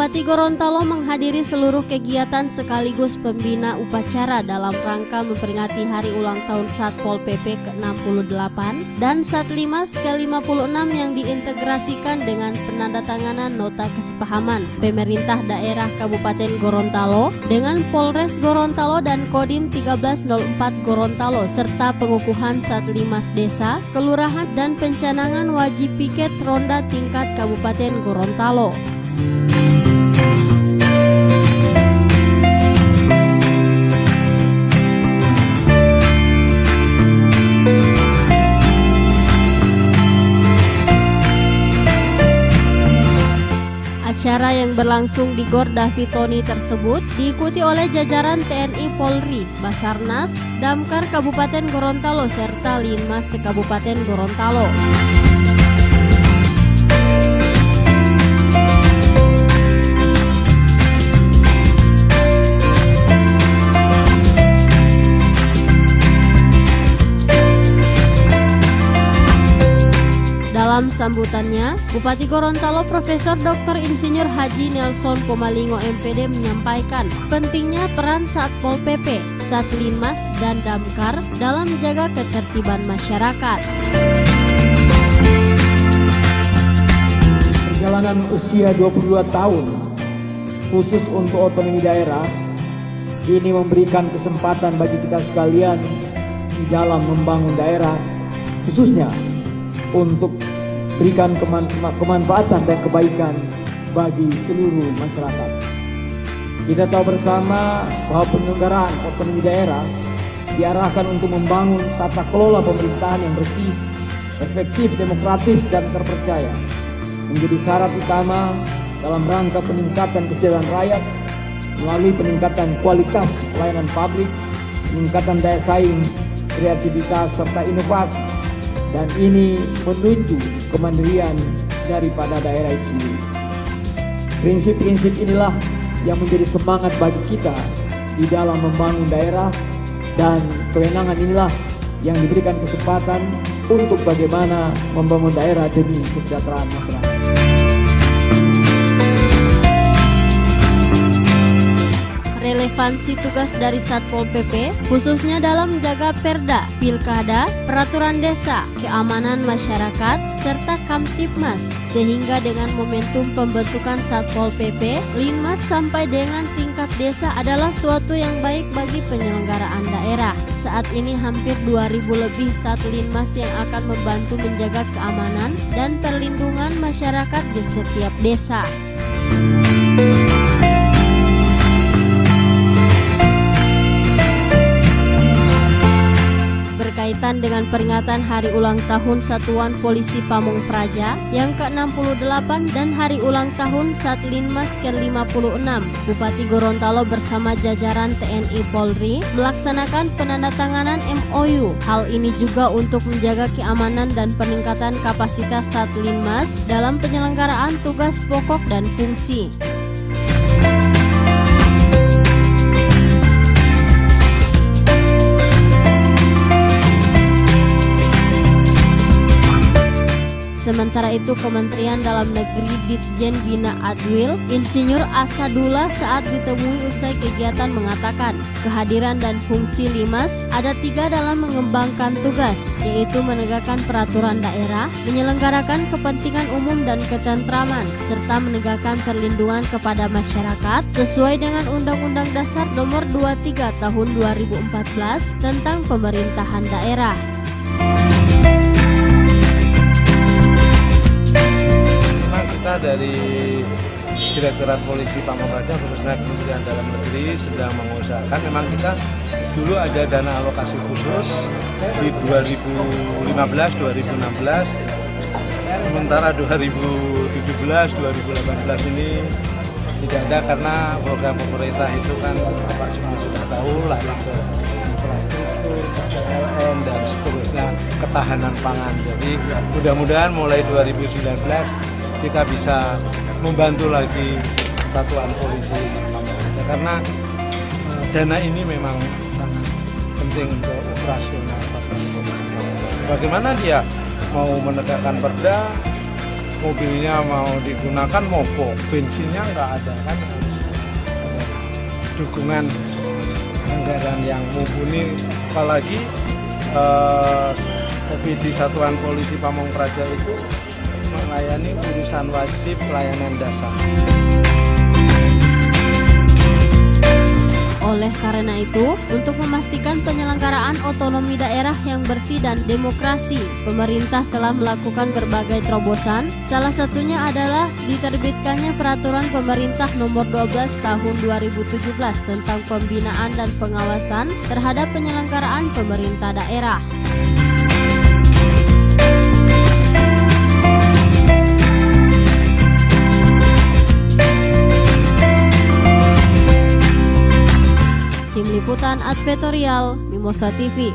Bupati Gorontalo menghadiri seluruh kegiatan sekaligus pembina upacara dalam rangka memperingati hari ulang tahun Satpol PP ke-68 dan Satlimas ke-56 yang diintegrasikan dengan penandatanganan nota kesepahaman pemerintah daerah Kabupaten Gorontalo dengan Polres Gorontalo dan Kodim 1304 Gorontalo serta pengukuhan Satlimas Desa, Kelurahan dan pencanangan wajib piket ronda tingkat Kabupaten Gorontalo. Acara yang berlangsung di Gor Davitoni tersebut diikuti oleh jajaran TNI Polri, Basarnas, Damkar Kabupaten Gorontalo serta Linmas Kabupaten Gorontalo. Dalam sambutannya, Bupati Gorontalo Profesor Dr. Insinyur Haji Nelson Pomalingo MPD menyampaikan pentingnya peran Satpol PP, Satlinmas, dan Damkar dalam menjaga ketertiban masyarakat. Perjalanan usia 22 tahun, khusus untuk otonomi daerah, ini memberikan kesempatan bagi kita sekalian di dalam membangun daerah, khususnya untuk berikan kemanfaatan dan kebaikan bagi seluruh masyarakat. Kita tahu bersama bahwa penyelenggaraan otonomi daerah diarahkan untuk membangun tata kelola pemerintahan yang bersih, efektif, demokratis, dan terpercaya. Menjadi syarat utama dalam rangka peningkatan kesejahteraan rakyat melalui peningkatan kualitas pelayanan publik, peningkatan daya saing, kreativitas, serta inovasi. Dan ini menuju kemandirian daripada daerah itu sendiri. Prinsip-prinsip inilah yang menjadi semangat bagi kita di dalam membangun daerah, dan kewenangan inilah yang diberikan kesempatan untuk bagaimana membangun daerah demi kesejahteraan masyarakat. Relevansi tugas dari Satpol PP khususnya dalam menjaga perda, pilkada, peraturan desa, keamanan masyarakat, serta Kamtibmas, sehingga dengan momentum pembentukan Satpol PP, Linmas sampai dengan tingkat desa adalah suatu yang baik bagi penyelenggaraan daerah. Saat ini hampir 2.000 lebih Satlinmas yang akan membantu menjaga keamanan dan perlindungan masyarakat di setiap desa. Berkaitan dengan peringatan Hari Ulang Tahun Satuan Polisi Pamong Praja yang ke-68 dan Hari Ulang Tahun Satlinmas ke-56, Bupati Gorontalo bersama jajaran TNI Polri melaksanakan penandatanganan MOU. Hal ini juga untuk menjaga keamanan dan peningkatan kapasitas Satlinmas dalam penyelenggaraan tugas pokok dan fungsi. Sementara itu, Kementerian Dalam Negeri Ditjen Bina Adwil, Insinyur Asadullah saat ditemui usai kegiatan mengatakan, kehadiran dan fungsi Limas ada 3 dalam mengembangkan tugas, yaitu menegakkan peraturan daerah, menyelenggarakan kepentingan umum dan ketentraman, serta menegakkan perlindungan kepada masyarakat sesuai dengan Undang-Undang Dasar Nomor 23 Tahun 2014 tentang Pemerintahan Daerah. Dari Direktorat Polisi Pamong Praja khususnya Kementerian Dalam Negeri sedang mengusahakan, memang kita dulu ada dana alokasi khusus di 2015-2016, sementara 2017-2018 ini tidak ada karena program pemerintah itu kan Pak semua sudah tahu lah, ke infrastruktur, PLN dan seterusnya, ketahanan pangan. Jadi mudah-mudahan mulai 2019 kita bisa membantu lagi satuan polisi karena dana ini memang sangat penting untuk operasional satuan polisi. Bagaimana dia mau menegakkan perda, mobilnya mau digunakan mogok, bensinnya nggak ada kan, harus ada dukungan anggaran yang mumpuni, apalagi OPD Satuan Polisi Pamong Praja itu melayani urusan wajib pelayanan dasar. Oleh karena itu, untuk memastikan penyelenggaraan otonomi daerah yang bersih dan demokrasi, pemerintah telah melakukan berbagai terobosan. Salah satunya adalah diterbitkannya Peraturan Pemerintah Nomor 12 Tahun 2017 tentang pembinaan dan pengawasan terhadap penyelenggaraan pemerintah daerah. Tim Liputan Advertorial Mimosa TV.